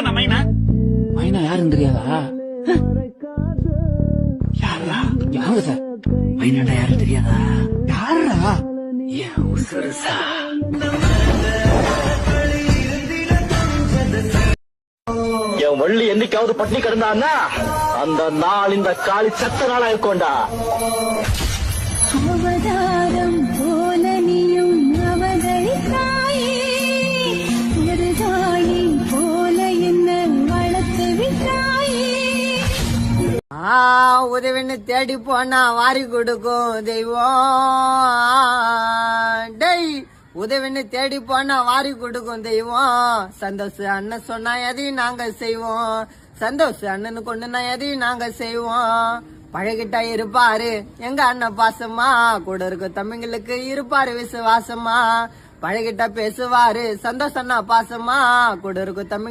யாரா மைனா? மைனா யாருன்னு தெரியாதா? யாரா? யாரு சார்? மைனாடா யாரும் தெரியாதா? யாரா? ஏன் உசுரு சார். என் வள்ளி என்னைக்காவது பட்டினி கிடந்தான்னா அந்த நாள் இந்த காலி சத்த நாளா இருக்கோண்டா. அவதாரம் போல நீயும் அவதரித்தாயே, ஒரு தாயை போல என்ன வளர்த்து விட்டாயே. உதவின்னு தேடி போனா வாரி கொடுக்கும் தெய்வம். டேய், உதவின்னு தேடி போனா வாரி கொடுக்கும் தெய்வம். சந்தோஷ் அண்ணன் சொன்னா எதையும் நாங்க செய்வோம். சந்தோஷ் அண்ணனு கொண்டுனா எதையும் நாங்க செய்வோம். பழகிட்டா இருப்பாரு எங்க அண்ணன் பாசமா, கூட இருக்க தம்பிங்களுக்கு இருப்பாரு விசுவாசமா. பழகிட்டா பேசுவாரு சந்தோஷ் அண்ணா பாசமா, கூட இருக்க தம்பிங்க